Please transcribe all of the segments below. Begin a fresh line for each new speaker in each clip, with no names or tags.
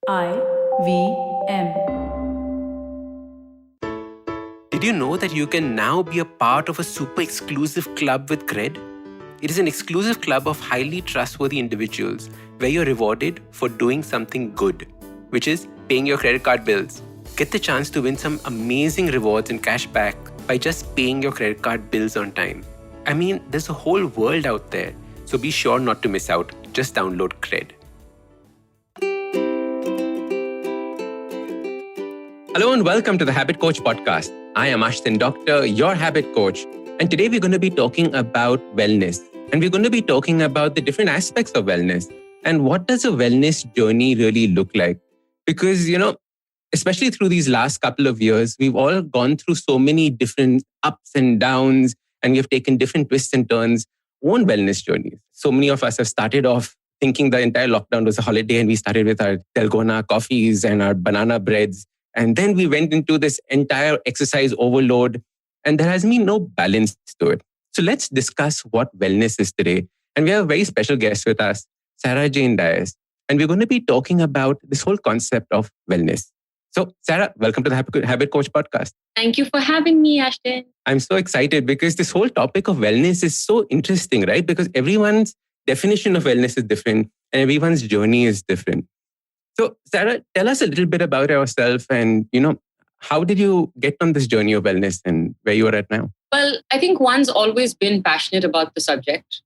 IVM.
Did you know that you can now be a part of a super exclusive club with Cred? It is an exclusive club of highly trustworthy individuals where you're rewarded for doing something good, which is paying your credit card bills. Get the chance to win some amazing rewards and cash back by just paying your credit card bills on time. I mean, there's a whole world out there, so be sure not to miss out. Just download Cred. Hello and welcome to the Habit Coach podcast. I am Ashdin Doctor, your habit coach. And today we're going to be talking about wellness. And we're going to be talking about the different aspects of wellness. And what does a wellness journey really look like? Because, especially through these last couple of years, we've all gone through so many different ups and downs, and we have taken different twists and turns on wellness journeys. So many of us have started off thinking the entire lockdown was a holiday, and we started with our Dalgona coffees and our banana breads. And then we went into this entire exercise overload, and there has been no balance to it. So let's discuss what wellness is today. And we have a very special guest with us, Sarah Jane Dias. And we're going to be talking about this whole concept of wellness. So Sarah, welcome to the Habit Coach podcast.
Thank you for having me, Ashdin.
I'm so excited because this whole topic of wellness is so interesting, right? Because everyone's definition of wellness is different and everyone's journey is different. So, Sarah, tell us a little bit about yourself and, how did you get on this journey of wellness and where you are at now?
Well, I think one's always been passionate about the subject.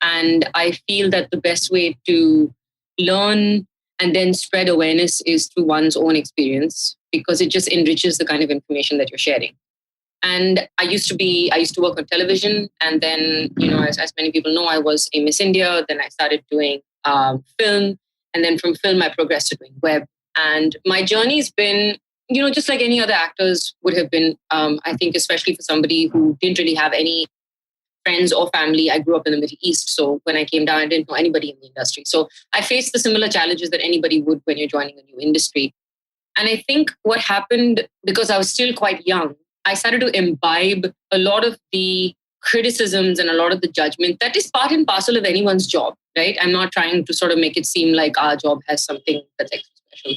And I feel that the best way to learn and then spread awareness is through one's own experience, because it just enriches the kind of information that you're sharing. And I used to work on television. And then, as many people know, I was a Miss India. Then I started doing film. And then from film, I progressed to doing web. And my journey's been, just like any other actors would have been, I think, especially for somebody who didn't really have any friends or family. I grew up in the Middle East. So when I came down, I didn't know anybody in the industry. So I faced the similar challenges that anybody would when you're joining a new industry. And I think what happened, because I was still quite young, I started to imbibe a lot of the criticisms and a lot of the judgment that is part and parcel of anyone's job, right? I'm not trying to sort of make it seem like our job has something that's extra special.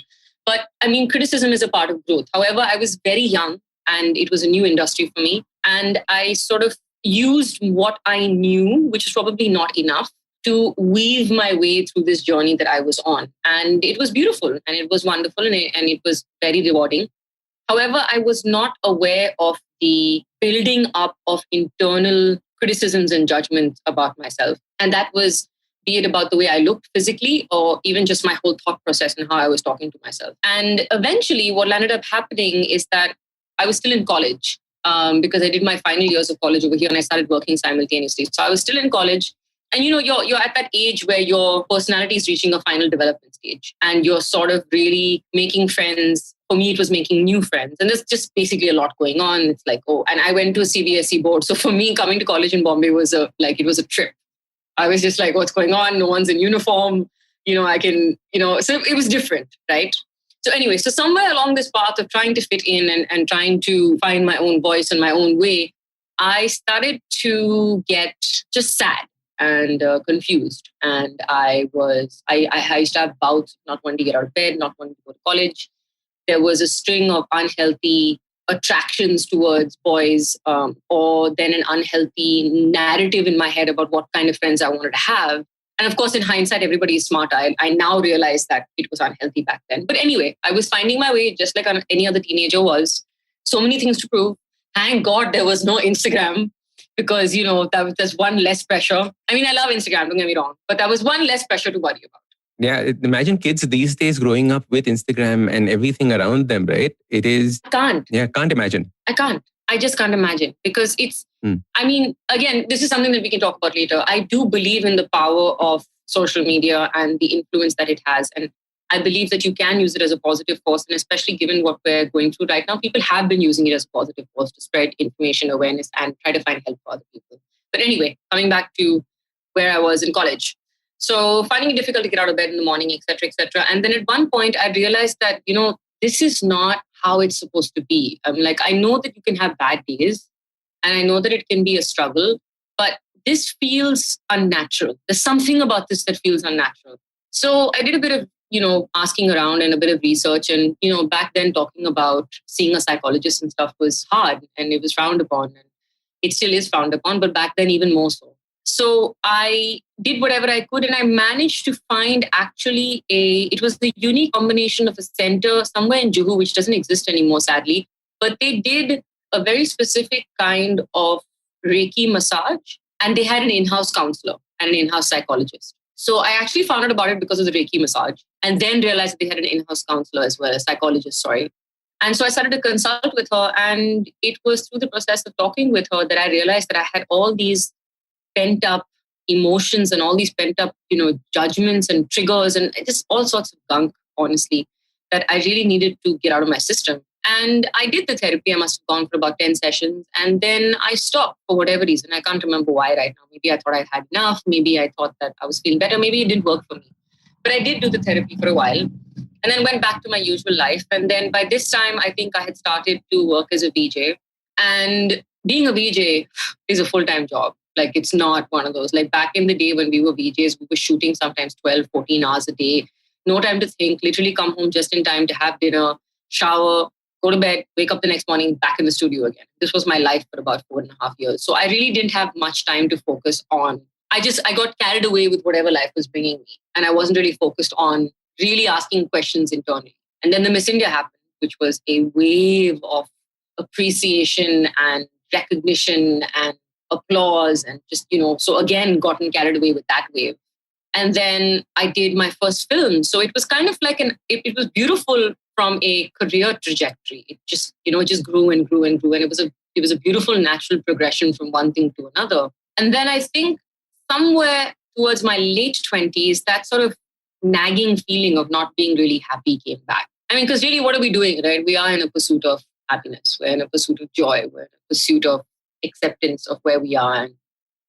But I mean, criticism is a part of growth. However, I was very young and it was a new industry for me. And I sort of used what I knew, which is probably not enough, to weave my way through this journey that I was on. And it was beautiful and it was wonderful and it was very rewarding. However, I was not aware of the building up of internal criticisms and judgments about myself. And that was, be it about the way I looked physically or even just my whole thought process and how I was talking to myself. And eventually what ended up happening is that I was still in college because I did my final years of college over here and I started working simultaneously. So I was still in college. And you're at that age where your personality is reaching a final development stage and you're sort of really making friends. For me, it was making new friends. And there's just basically a lot going on. It's like, and I went to a CBSE board. So for me, coming to college in Bombay was a trip. I was just like, what's going on? No one's in uniform. So it was different, right? So anyway, so somewhere along this path of trying to fit in and trying to find my own voice and my own way, I started to get just sad and confused. And I used to have bouts, not wanting to get out of bed, not wanting to go to college. There was a string of unhealthy attractions towards boys, or then an unhealthy narrative in my head about what kind of friends I wanted to have. And of course, in hindsight, everybody is smart. I now realize that it was unhealthy back then. But anyway, I was finding my way just like any other teenager was. So many things to prove. Thank God there was no Instagram. Because, there's one less pressure. I mean, I love Instagram, don't get me wrong. But that was one less pressure to worry about.
Yeah, imagine kids these days growing up with Instagram and everything around them, right? It is...
I can't.
Yeah, can't imagine.
I can't. I just can't imagine. Because it's... I mean, again, this is something that we can talk about later. I do believe in the power of social media and the influence that it has. And I believe that you can use it as a positive force. And especially given what we're going through right now, people have been using it as a positive force to spread information, awareness, and try to find help for other people. But anyway, coming back to where I was in college. So finding it difficult to get out of bed in the morning, et cetera, et cetera. And then at one point, I realized that, this is not how it's supposed to be. I know that you can have bad days and I know that it can be a struggle, but this feels unnatural. There's something about this that feels unnatural. So I did a bit of asking around and a bit of research. And, back then talking about seeing a psychologist and stuff was hard and it was frowned upon. And it still is frowned upon, but back then even more so. So I did whatever I could and I managed to find it was the unique combination of a center somewhere in Juhu, which doesn't exist anymore, sadly, but they did a very specific kind of Reiki massage and they had an in-house counselor and an in-house psychologist. So I actually found out about it because of the Reiki massage and then realized that they had an in-house counselor as well, a psychologist, sorry. And so I started to consult with her and it was through the process of talking with her that I realized that I had all these pent up emotions and all these pent up, judgments and triggers and just all sorts of gunk, honestly, that I really needed to get out of my system. And I did the therapy. I must have gone for about 10 sessions. And then I stopped for whatever reason. I can't remember why right now. Maybe I thought I had enough. Maybe I thought that I was feeling better. Maybe it didn't work for me. But I did do the therapy for a while and then went back to my usual life. And then by this time, I think I had started to work as a VJ. And being a VJ is a full-time job. Like it's not one of those. Like back in the day when we were VJs, we were shooting sometimes 12, 14 hours a day. No time to think, literally come home just in time to have dinner, shower, go to bed, wake up the next morning, back in the studio again. This was my life for about 4.5 years. So I really didn't have much time to focus on. I got carried away with whatever life was bringing me. And I wasn't really focused on really asking questions internally. And then the Miss India happened, which was a wave of appreciation and recognition and applause and just, so again, gotten carried away with that wave. And then I did my first film. So it was kind of like it was beautiful from a career trajectory. It just, just grew and grew and grew. And it was a beautiful natural progression from one thing to another. And then I think somewhere towards my late 20s, that sort of nagging feeling of not being really happy came back. I mean, because really, what are we doing, right? We are in a pursuit of happiness. We're in a pursuit of joy. We're in a pursuit of acceptance of where we are and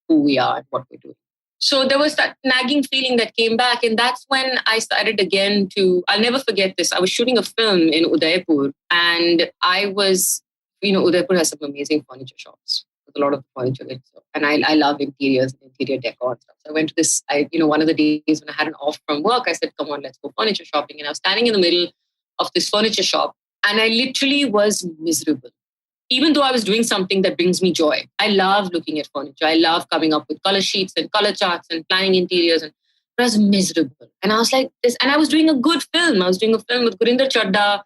who we are and what we're doing. So there was that nagging feeling that came back. And that's when I started again I'll never forget this. I was shooting a film in Udaipur and I was, Udaipur has some amazing furniture shops with a lot of furniture. And I love interiors and interior decor and stuff. So I went to this, one of the days when I had an off from work, I said, come on, let's go furniture shopping. And I was standing in the middle of this furniture shop and I literally was miserable. Even though I was doing something that brings me joy. I love looking at furniture. I love coming up with color sheets and color charts and planning interiors. But I was miserable. And I was like this. And I was doing a good film. I was doing a film with Gurinder Chadda.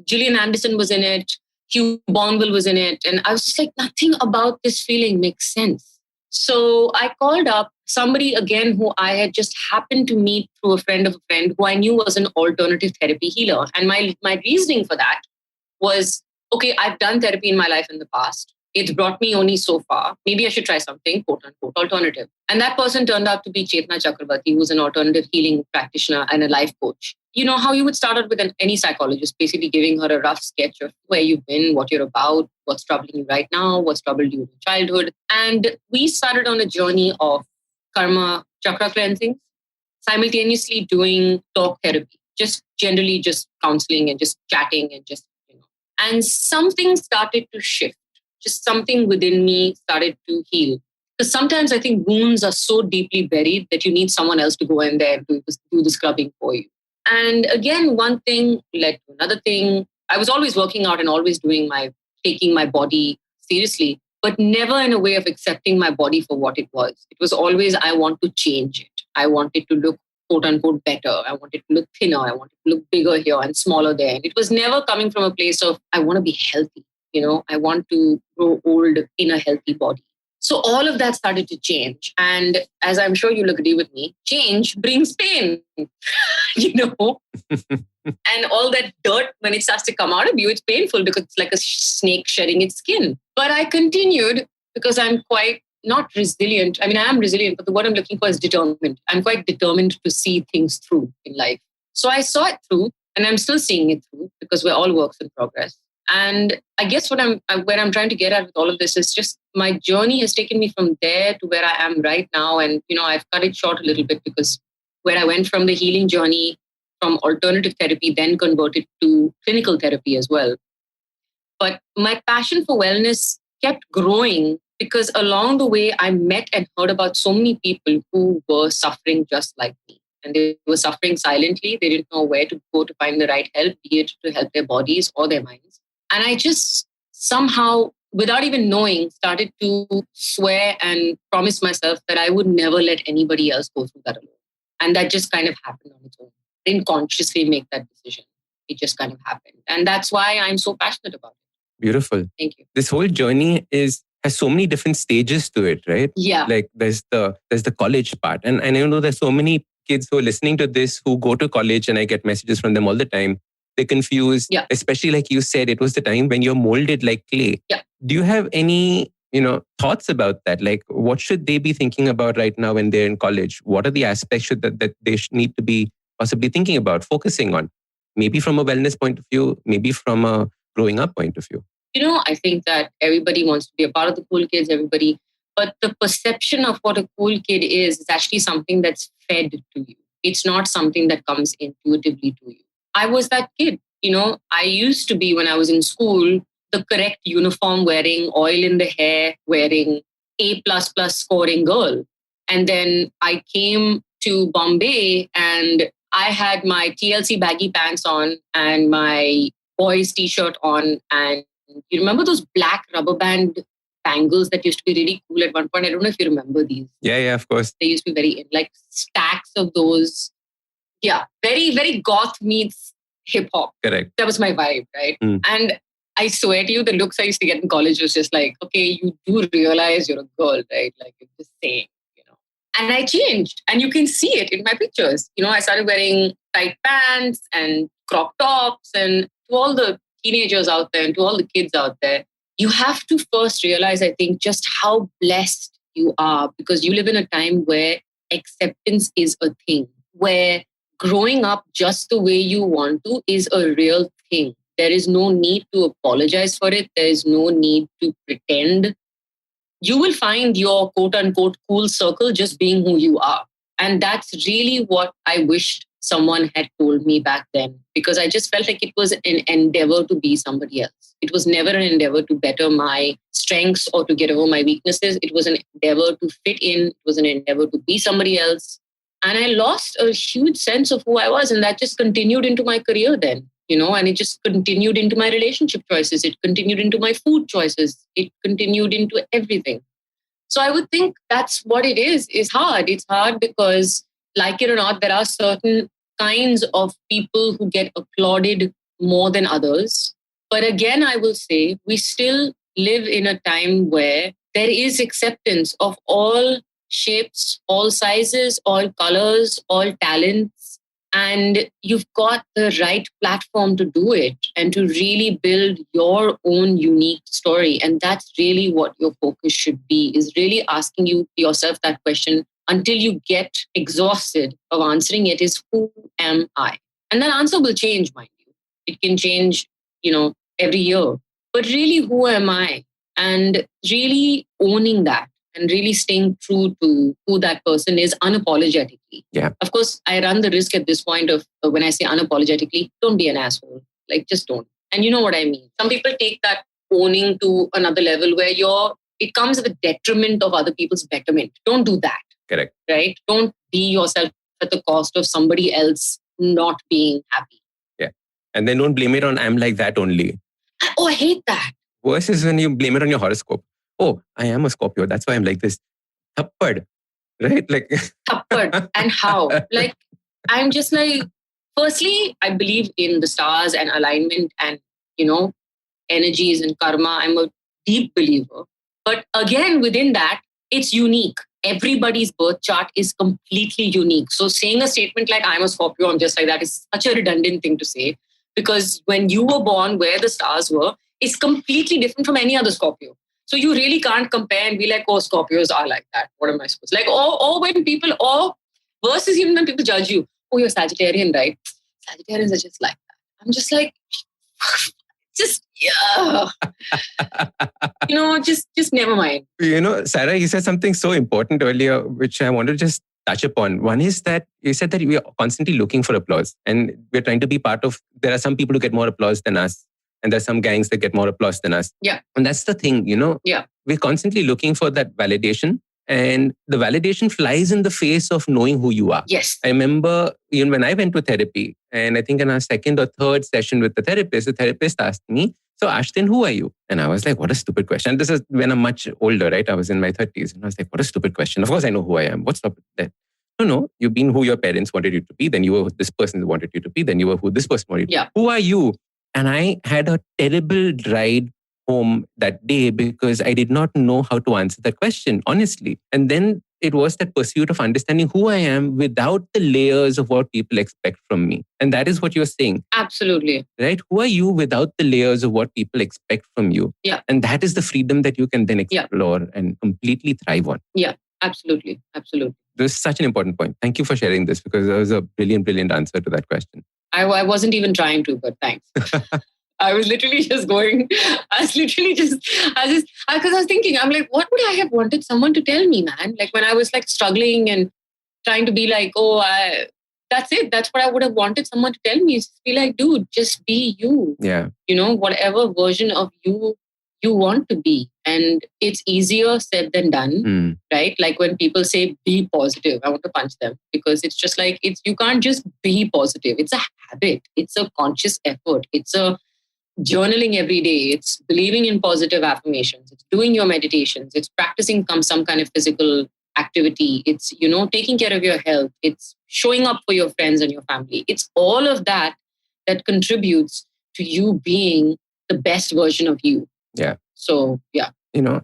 Gillian Anderson was in it. Hugh Bonville was in it. And I was just like, nothing about this feeling makes sense. So I called up somebody again who I had just happened to meet through a friend of a friend who I knew was an alternative therapy healer. And my reasoning for that was, okay, I've done therapy in my life in the past. It's brought me only so far. Maybe I should try something, quote unquote, alternative. And that person turned out to be Chetna Chakrabarti, who's an alternative healing practitioner and a life coach. You know how you would start out with any psychologist, basically giving her a rough sketch of where you've been, what you're about, what's troubling you right now, what's troubled you in childhood. And we started on a journey of karma chakra cleansing, simultaneously doing talk therapy, just generally just counseling and just chatting and just, and something started to shift. Just something within me started to heal. Because sometimes I think wounds are so deeply buried that you need someone else to go in there and do the scrubbing for you. And again, one thing led to another thing. I was always working out and always taking my body seriously, but never in a way of accepting my body for what it was. It was always, I want to change it. I want it to look quote unquote better. I want it to look thinner. I want it to look bigger here and smaller there. And it was never coming from a place of, I want to be healthy. I want to grow old in a healthy body. So all of that started to change. And as I'm sure you'll agree with me, change brings pain, And all that dirt, when it starts to come out of you, it's painful because it's like a snake shedding its skin. But I continued because I'm quite not resilient. I mean, I am resilient, but the word I'm looking for is determined. I'm quite determined to see things through in life. So I saw it through and I'm still seeing it through because we're all works in progress. And I guess where I'm trying to get at with all of this is just my journey has taken me from there to where I am right now. And, I've cut it short a little bit because where I went from the healing journey from alternative therapy, then converted to clinical therapy as well. But my passion for wellness kept growing because along the way, I met and heard about so many people who were suffering just like me. and they were suffering silently. They didn't know where to go to find the right help, be it to help their bodies or their minds. And I just somehow, without even knowing, started to swear and promise myself that I would never let anybody else go through that alone. And that just kind of happened on its own. I didn't consciously make that decision. It just kind of happened. And that's why I'm so passionate about it.
Beautiful.
Thank you.
This whole journey has so many different stages to it, right?
Yeah.
Like there's the college part. And I know there's so many kids who are listening to this who go to college, and I get messages from them all the time. They're confused, especially like you said, it was the time when you're molded like clay.
Yeah.
Do you have any, thoughts about that? Like what should they be thinking about right now when they're in college? What are the aspects that they need to be possibly thinking about, focusing on? Maybe from a wellness point of view, maybe from a growing up point of view.
I think that everybody wants to be a part of the cool kids, but the perception of what a cool kid is actually something that's fed to you. It's not something that comes intuitively to you. I was that kid. I used to be, when I was in school, the correct uniform wearing, oil in the hair wearing, A++ scoring girl. And then I came to Bombay and I had my TLC baggy pants on and my boys t-shirt on. And you remember those black rubber band bangles that used to be really cool at one point? I don't know if you remember these.
Yeah, of course.
They used to be very, like stacks of those. Yeah, very, very goth meets hip hop.
Correct.
That was my vibe, right? And I swear to you, the looks I used to get in college was just like, okay, you do realize you're a girl, right? Like you're just saying, And I changed, and you can see it in my pictures. I started wearing tight pants and crop tops, and to all the teenagers out there and to all the kids out there, you have to first realize, I think, just how blessed you are, because you live in a time where acceptance is a thing, where growing up just the way you want to is a real thing. There is no need to apologize for it. There is no need to pretend. You will find your quote unquote cool circle just being who you are. And that's really what I wished someone had told me back then, because I just felt like it was an endeavor to be somebody else. It was never an endeavor to better my strengths or to get over my weaknesses. It was an endeavor to fit in. It was an endeavor to be somebody else. And I lost a huge sense of who I was. And that just continued into my career then, and it just continued into my relationship choices. It continued into my food choices. It continued into everything. So I would think that's what it is. It's hard. It's hard because, like it or not, there are certain kinds of people who get applauded more than others. But again, I will say we still live in a time where there is acceptance of all shapes, all sizes, all colors, all talents. And you've got the right platform to do it and to really build your own unique story. And that's really what your focus should be, is really asking yourself that question until you get exhausted of answering it, is who am I? And that answer will change, mind you. It can change, every year. But really, who am I? And really owning that and really staying true to who that person is unapologetically.
Yeah.
Of course, I run the risk at this point of, when I say unapologetically, don't be an asshole. Like, just don't. And you know what I mean? Some people take that owning to another level where it comes at the detriment of other people's betterment. Don't do that.
Correct.
Right? Don't be yourself at the cost of somebody else not being happy.
Yeah. And then don't blame it on I'm like that only.
Oh, I hate that.
Worse is when you blame it on your horoscope. Oh, I am a Scorpio. That's why I'm like this. Thappad. Right? Like
Thappad. And how? Like, I'm just like, firstly, I believe in the stars and alignment and, energies and karma. I'm a deep believer. But again, within that, it's unique. Everybody's birth chart is completely unique. So saying a statement like I'm a Scorpio, I'm just like that, is such a redundant thing to say, because when you were born, where the stars were, is completely different from any other Scorpio. So you really can't compare and be like, oh, Scorpios are like that. What am I supposed to? Like, or when people, or worse is even when people judge you. Oh, you're Sagittarian, right? Sagittarians are just like that. I'm just like, just never mind.
Sarah, you said something so important earlier, which I want to just touch upon. One is that you said that we are constantly looking for applause, and we're trying to be part of, there are some people who get more applause than us. And there's some gangs that get more applause than us.
Yeah.
And that's the thing,
Yeah.
We're constantly looking for that validation. And the validation flies in the face of knowing who you are.
Yes.
I remember when I went to therapy, and I think in our second or third session with the therapist asked me, "So Ashdin, who are you?" And I was like, what a stupid question. And this is when I'm much older, right? I was in my 30s. And I was like, what a stupid question. Of course I know who I am. What's up with that? No, you've been who your parents wanted you to be. Then you were who this person wanted you to be. Then you were who this person wanted you to be. Who are you? And I had a terrible ride home that day because I did not know how to answer that question, honestly. And then it was that pursuit of understanding who I am without the layers of what people expect from me. And that is what you're saying.
Absolutely.
Right? Who are you without the layers of what people expect from you?
Yeah.
And that is the freedom that you can then explore and completely thrive on.
Yeah, absolutely. Absolutely.
This is such an important point. Thank you for sharing this because that was a brilliant, brilliant answer to that question.
I wasn't even trying to, but thanks. I was literally just going, because I was thinking, I'm like, what would I have wanted someone to tell me, man? Like when I was like struggling and trying to be like, that's it. That's what I would have wanted someone to tell me. Is be like, dude, just be you.
Yeah.
Whatever version of you want to be. And it's easier said than done, right? Like when people say, be positive, I want to punch them because it's just like, you can't just be positive. It's a habit. It's a conscious effort. It's a journaling every day. It's believing in positive affirmations. It's doing your meditations. It's practicing some kind of physical activity. It's, taking care of your health. It's showing up for your friends and your family. It's all of that contributes to you being the best version of you.
Yeah.
So, yeah.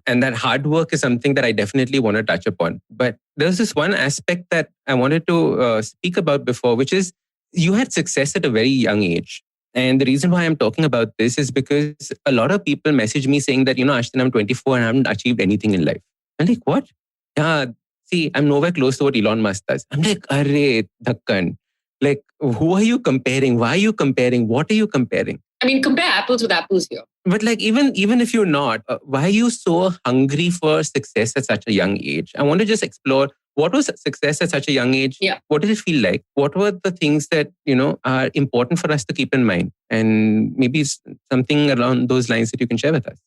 And that hard work is something that I definitely want to touch upon. But there's this one aspect that I wanted to speak about before, which is you had success at a very young age. And the reason why I'm talking about this is because a lot of people message me saying that, Ashdin, I'm 24 and I haven't achieved anything in life. I'm like, what? Yeah, see, I'm nowhere close to what Elon Musk does. I'm like, arre, dhakkan. Like, who are you comparing? Why are you comparing? What are you comparing?
I mean, compare apples with apples here.
But like, even if you're not, why are you so hungry for success at such a young age? I want to just explore what was success at such a young age?
Yeah.
What did it feel like? What were the things that, are important for us to keep in mind? And maybe something around those lines that you can share with us.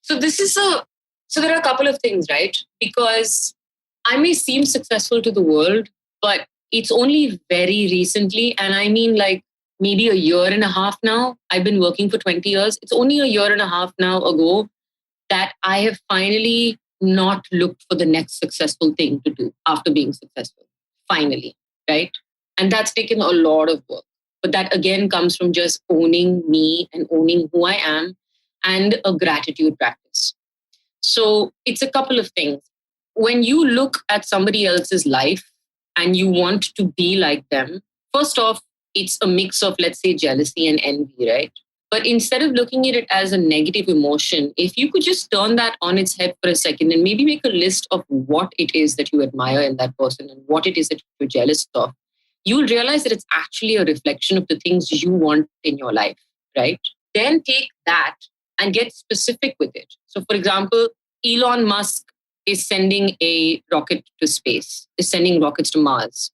So there are a couple of things, right? Because I may seem successful to the world, but it's only very recently. And I mean like maybe a year and a half now. I've been working for 20 years. It's only a year and a half now ago that I have finally not looked for the next successful thing to do after being successful. Finally, right? And that's taken a lot of work. But that again comes from just owning me and owning who I am and a gratitude practice. So it's a couple of things. When you look at somebody else's life and you want to be like them, first off, it's a mix of, let's say, jealousy and envy, right? But instead of looking at it as a negative emotion, if you could just turn that on its head for a second and maybe make a list of what it is that you admire in that person and what it is that you're jealous of, you'll realize that it's actually a reflection of the things you want in your life, right? Then take that and get specific with it. So, for example, Elon Musk is sending a rocket to space, is sending rockets to Mars.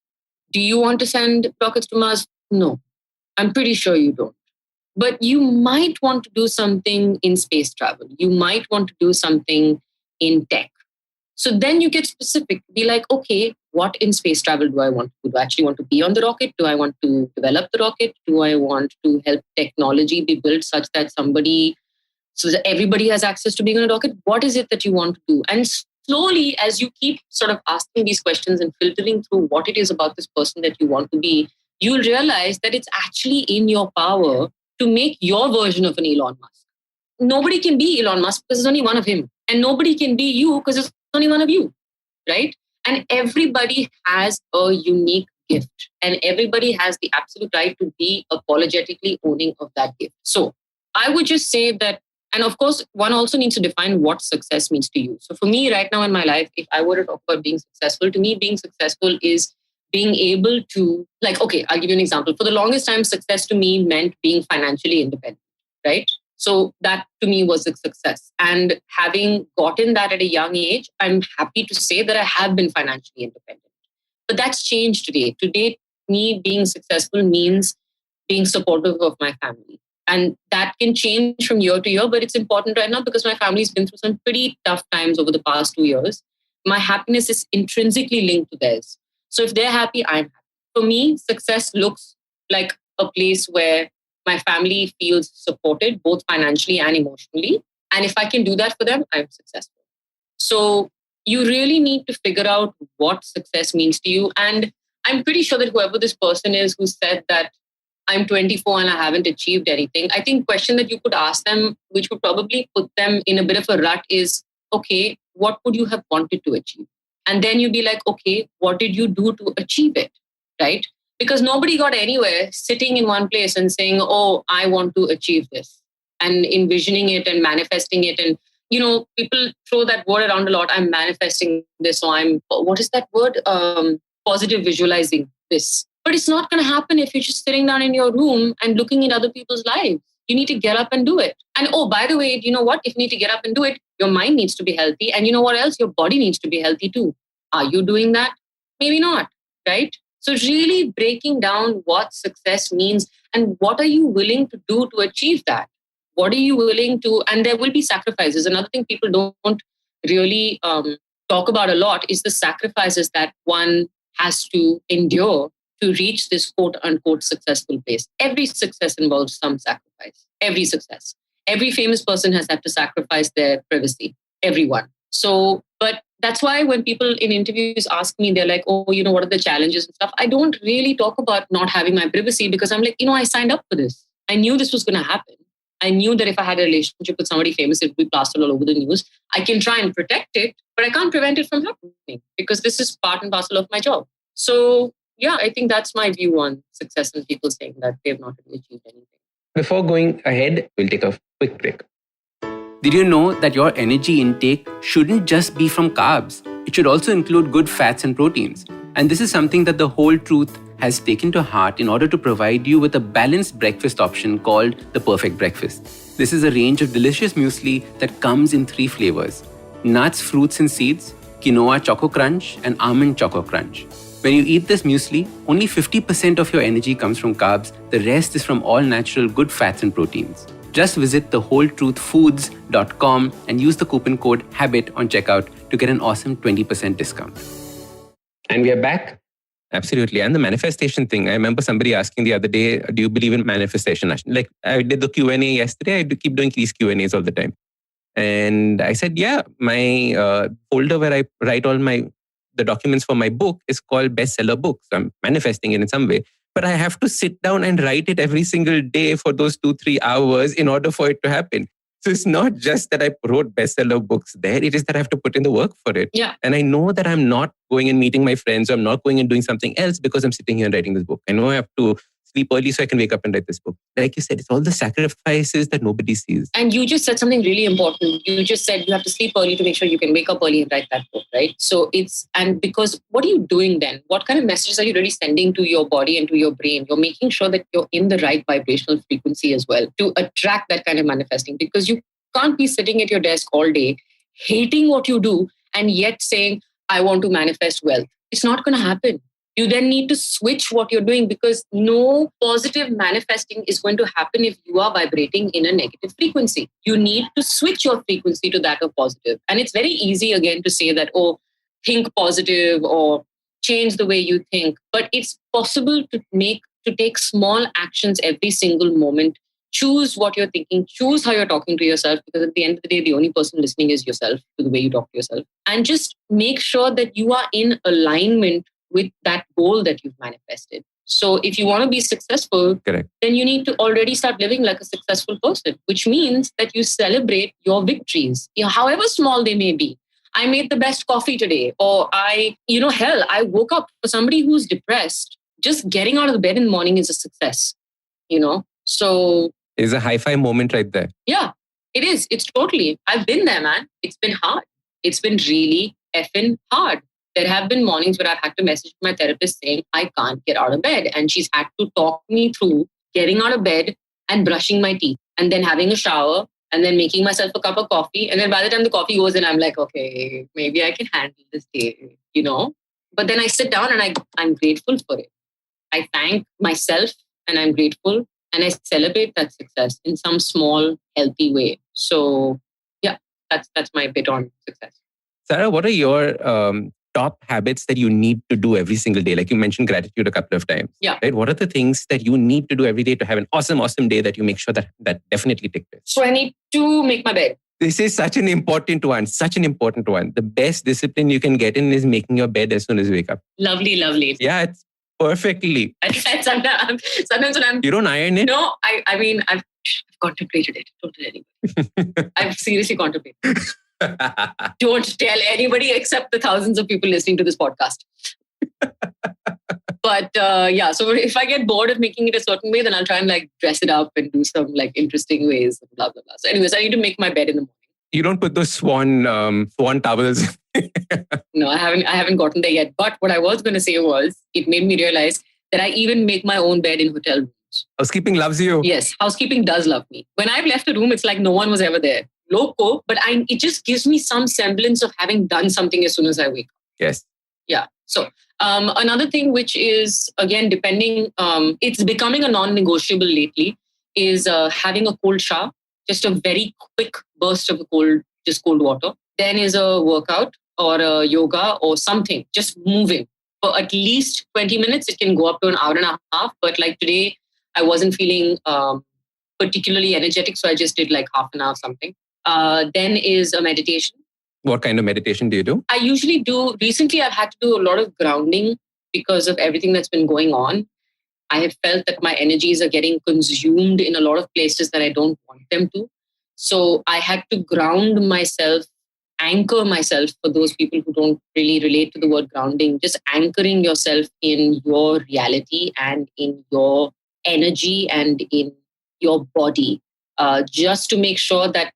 Do you want to send rockets to Mars? No, I'm pretty sure you don't. But you might want to do something in space travel. You might want to do something in tech. So then you get specific. Be like, okay, what in space travel do I want to do? Do I actually want to be on the rocket? Do I want to develop the rocket? Do I want to help technology be built such that so that everybody has access to being on a rocket? What is it that you want to do? And slowly, as you keep sort of asking these questions and filtering through what it is about this person that you want to be, you'll realize that it's actually in your power to make your version of an Elon Musk. Nobody can be Elon Musk because there's only one of him. And nobody can be you because there's only one of you, right? And everybody has a unique gift. And everybody has the absolute right to be apologetically owning of that gift. So I would just say that, and of course, one also needs to define what success means to you. So for me right now in my life, if I were to talk about being successful, to me, being successful is being able to, like, okay, I'll give you an example. For the longest time, success to me meant being financially independent, right? So that to me was a success. And having gotten that at a young age, I'm happy to say that I have been financially independent. But that's changed today. Today, me being successful means being supportive of my family. And that can change from year to year, but it's important right now because my family's been through some pretty tough times over the past 2 years. my happiness is intrinsically linked to theirs. So if they're happy, I'm happy. For me, success looks like a place where my family feels supported, both financially and emotionally. And if I can do that for them, I'm successful. So you really need to figure out what success means to you. And I'm pretty sure that whoever this person is who said that I'm 24 and I haven't achieved anything, I think question that you could ask them, which would probably put them in a bit of a rut is, okay, what would you have wanted to achieve? And then you'd be like, okay, what did you do to achieve it? Right? Because nobody got anywhere sitting in one place and saying, oh, I want to achieve this, and envisioning it and manifesting it. And, people throw that word around a lot. I'm manifesting this. So what is that word? Positive visualizing this. But it's not going to happen if you're just sitting down in your room and looking at other people's lives. You need to get up and do it. And oh, by the way, you know what? If you need to get up and do it, your mind needs to be healthy. And you know what else? Your body needs to be healthy too. Are you doing that? Maybe not, right? So really breaking down what success means and what are you willing to do to achieve that? What are you willing to, and there will be sacrifices. Another thing people don't really talk about a lot is the sacrifices that one has to endure to reach this quote unquote successful place. Every success involves some sacrifice. Every success. Every famous person has had to sacrifice their privacy. Everyone. So, but that's why when people in interviews ask me, they're like, oh, what are the challenges and stuff? I don't really talk about not having my privacy because I'm like, I signed up for this. I knew this was going to happen. I knew that if I had a relationship with somebody famous, it would be plastered all over the news. I can try and protect it, but I can't prevent it from happening because this is part and parcel of my job. So yeah, I think that's my view on success and people saying that they've not really achieved anything.
Before going ahead, we'll take a quick break.
Did you know that your energy intake shouldn't just be from carbs? It should also include good fats and proteins. And this is something that the Whole Truth has taken to heart in order to provide you with a balanced breakfast option called the Perfect Breakfast. This is a range of delicious muesli that comes in 3 flavors: nuts, fruits and seeds, quinoa choco crunch, and almond choco crunch. When you eat this muesli, only 50% of your energy comes from carbs. The rest is from all natural good fats and proteins. Just visit thewholetruthfoods.com and use the coupon code HABIT on checkout to get an awesome 20% discount.
And we are back. Absolutely. And the manifestation thing, I remember somebody asking the other day, do you believe in manifestation? Like I did the Q&A yesterday. I keep doing these Q&As all the time. And I said, yeah, my folder where I write all the documents for my book is called bestseller books. I'm manifesting it in some way. But I have to sit down and write it every single day for those 2-3 hours in order for it to happen. So it's not just that I wrote bestseller books there. It is that I have to put in the work for it.
Yeah.
And I know that I'm not going and meeting my friends. Or I'm not going and doing something else because I'm sitting here and writing this book. I know I have to sleep early so I can wake up and write this book. Like you said, it's all the sacrifices that nobody sees.
And you just said something really important. You just said you have to sleep early to make sure you can wake up early and write that book, right? So because what are you doing then? What kind of messages are you really sending to your body and to your brain? You're making sure that you're in the right vibrational frequency as well to attract that kind of manifesting, because you can't be sitting at your desk all day, hating what you do and yet saying, I want to manifest wealth. It's not going to happen. You then need to switch what you're doing because no positive manifesting is going to happen if you are vibrating in a negative frequency. You need to switch your frequency to that of positive. And it's very easy again to say that, oh, think positive or change the way you think. But it's possible to take small actions every single moment. Choose what you're thinking, choose how you're talking to yourself, because at the end of the day, the only person listening is yourself, to the way you talk to yourself. And just make sure that you are in alignment with that goal that you've manifested. So if you want to be successful,
Correct.
Then you need to already start living like a successful person, which means that you celebrate your victories, however small they may be. I made the best coffee today, or I woke up. For somebody who's depressed, just getting out of the bed in the morning is a success, So
it's a high five moment right there.
Yeah, it is. It's totally. I've been there, man. It's been hard. It's been really effing hard. There have been mornings where I've had to message my therapist saying, I can't get out of bed. And she's had to talk me through getting out of bed and brushing my teeth and then having a shower and then making myself a cup of coffee. And then by the time the coffee goes in, I'm like, okay, maybe I can handle this day, But then I sit down and I'm grateful for it. I thank myself and I'm grateful. And I celebrate that success in some small, healthy way. So, yeah, that's my bit on success.
Sarah, what are your top habits that you need to do every single day? Like you mentioned gratitude a couple of times.
Yeah.
Right? What are the things that you need to do every day to have an awesome day that you make sure that definitely takes place?
So I need to make my bed.
This is such an important one. The best discipline you can get in is making your bed as soon as you wake up.
Lovely.
Yeah, it's perfectly.
Sometimes when I'm...
You don't iron it?
No, I mean, I've contemplated it. Don't tell anybody. I've seriously contemplated it. Don't tell anybody except the thousands of people listening to this podcast. But so if I get bored of making it a certain way, then I'll try and like dress it up and do some like interesting ways, blah, blah, blah. So anyways, I need to make my bed in the morning.
You don't put those swan towels.
No, I haven't gotten there yet. But what I was going to say was, it made me realize that I even make my own bed in hotel rooms.
Housekeeping loves you.
Yes, housekeeping does love me. When I've left a room, it's like no one was ever there. Loco, but it just gives me some semblance of having done something as soon as I wake up.
Yes.
Yeah. So another thing which is, again, it's becoming a non-negotiable lately, is having a cold shower. Just a very quick burst of cold water. Then is a workout or a yoga or something, just moving for at least 20 minutes. It can go up to an hour and a half. But like today, I wasn't feeling particularly energetic. So I just did like half an hour something. Then is a meditation.
What kind of meditation do you do?
I usually do. Recently, I've had to do a lot of grounding because of everything that's been going on. I have felt that my energies are getting consumed in a lot of places that I don't want them to. So I had to ground myself, anchor myself, for those people who don't really relate to the word grounding, just anchoring yourself in your reality and in your energy and in your body, just to make sure that,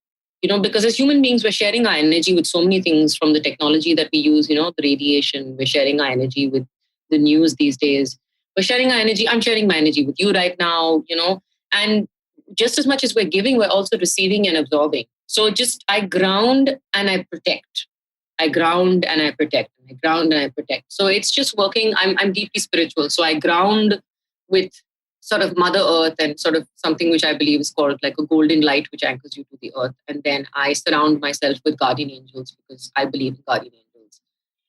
because as human beings, we're sharing our energy with so many things, from the technology that we use, the radiation, we're sharing our energy with the news these days. We're sharing our energy. I'm sharing my energy with you right now, and just as much as we're giving, we're also receiving and absorbing. So I ground and I protect. I ground and I protect. I ground and I protect. So it's just working. I'm deeply spiritual. So I ground with sort of Mother Earth and sort of something which I believe is called like a golden light, which anchors you to the earth. And then I surround myself with guardian angels because I believe in guardian angels.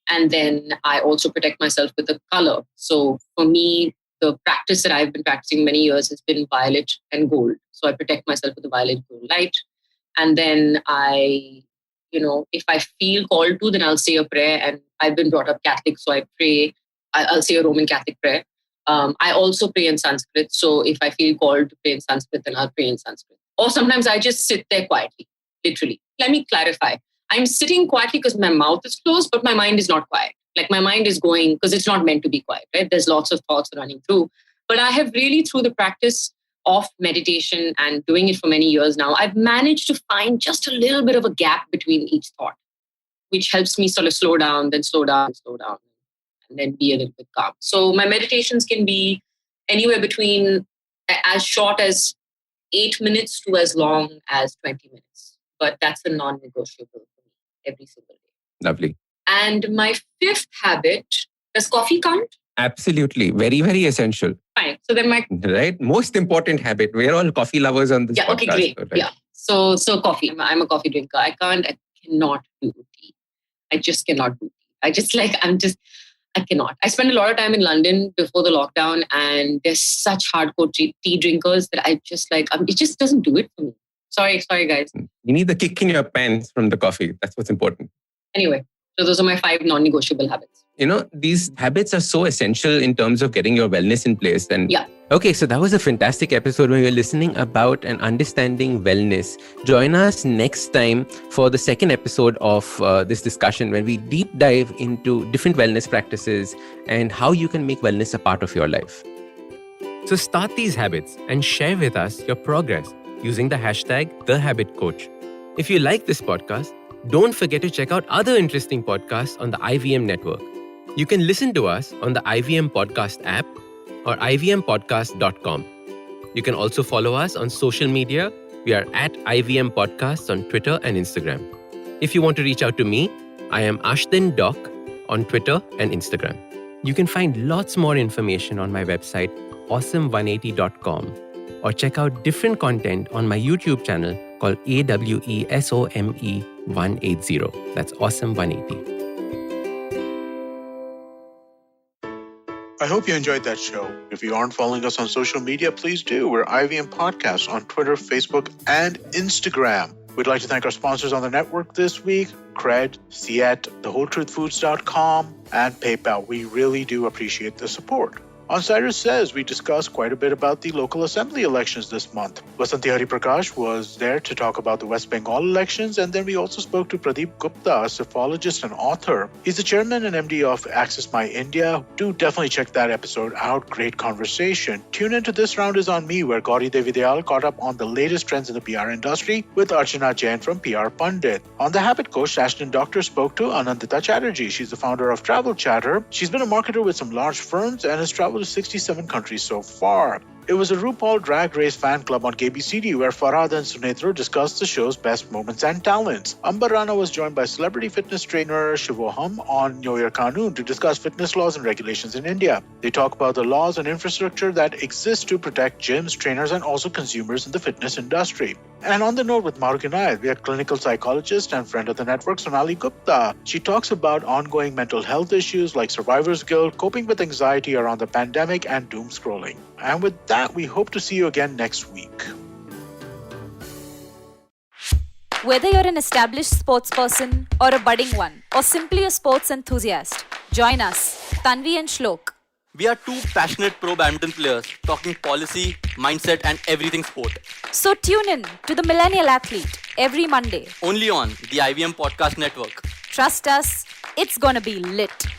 And then I also protect myself with a color. So for me, the practice that I've been practicing many years has been violet and gold. So I protect myself with the violet gold light. And then if I feel called to, then I'll say a prayer. And I've been brought up Catholic, so I pray. I'll say a Roman Catholic prayer. I also pray in Sanskrit. So if I feel called to pray in Sanskrit, then I'll pray in Sanskrit. Or sometimes I just sit there quietly, literally. Let me clarify. I'm sitting quietly because my mouth is closed, but my mind is not quiet. Like my mind is going because it's not meant to be quiet, right? There's lots of thoughts running through. But I have really, through the practice of meditation and doing it for many years now, I've managed to find just a little bit of a gap between each thought, which helps me sort of slow down, then slow down, and then be a little bit calm. So my meditations can be anywhere between as short as 8 minutes to as long as 20 minutes. But that's a non-negotiable for me every single day.
Lovely.
And my fifth habit, does coffee count?
Absolutely. Very, very essential.
Fine. So then
right? Most important habit. We're all coffee lovers on this podcast.
Okay, great.
Right?
Yeah. So coffee. I'm a coffee drinker. I cannot do tea. I just cannot do tea. I cannot. I spent a lot of time in London before the lockdown, and there's such hardcore tea drinkers that I just it just doesn't do it for me. Sorry, guys.
You need the kick in your pants from the coffee. That's what's important.
Anyway, so those are my 5 non-negotiable habits.
These habits are so essential in terms of getting your wellness in place. And
yeah.
Okay, so that was a fantastic episode where you're listening about and understanding wellness. Join us next time for the second episode of this discussion, when we deep dive into different wellness practices and how you can make wellness a part of your life. So start these habits and share with us your progress using the hashtag #TheHabitCoach. If you like this podcast, don't forget to check out other interesting podcasts on the IVM network. You can listen to us on the IVM Podcast app or ivmpodcast.com. You can also follow us on social media. We are at IVM Podcasts on Twitter and Instagram. If you want to reach out to me, I am Ashdin Doc on Twitter and Instagram. You can find lots more information on my website, awesome180.com, or check out different content on my YouTube channel called AWESOME 180. That's Awesome 180.
I hope you enjoyed that show. If you aren't following us on social media, please do. We're IVM Podcast on Twitter, Facebook, and Instagram. We'd like to thank our sponsors on the network this week, Cred, Siet, TheWholeTruthFoods.com, and PayPal. We really do appreciate the support. On Cyrus Says, we discussed quite a bit about the local assembly elections this month. Vasanti Hariprakash was there to talk about the West Bengal elections, and then we also spoke to Pradeep Gupta, a psychologist and author. He's the chairman and MD of Access My India. Do definitely check that episode out. Great conversation. Tune into This Round Is On Me, where Gauri Devi Dayal caught up on the latest trends in the PR industry with Archana Jain from PR Pundit. On The Habit Coach, Ashdin Doctor spoke to Anandita Chatterjee. She's the founder of Travel Chatter. She's been a marketer with some large firms and has traveled to 67 countries so far. It was a RuPaul Drag Race fan club on KBCD where Farhad and Sunetro discussed the show's best moments and talents. Amber Rana was joined by celebrity fitness trainer Shivoham on Know Your Kanun to discuss fitness laws and regulations in India. They talk about the laws and infrastructure that exist to protect gyms, trainers, and also consumers in the fitness industry. And on the note with Maruk Inayat, we have clinical psychologist and friend of the network, Sonali Gupta. She talks about ongoing mental health issues like survivor's guilt, coping with anxiety around the pandemic, and doom scrolling. And with that, we hope to see you again next week.
Whether you're an established sports person or a budding one, or simply a sports enthusiast, join us, Tanvi and Shlok.
We are two passionate pro badminton players talking policy, mindset, and everything sport.
So tune in to The Millennial Athlete every Monday.
Only on the IVM Podcast Network.
Trust us, it's gonna be lit.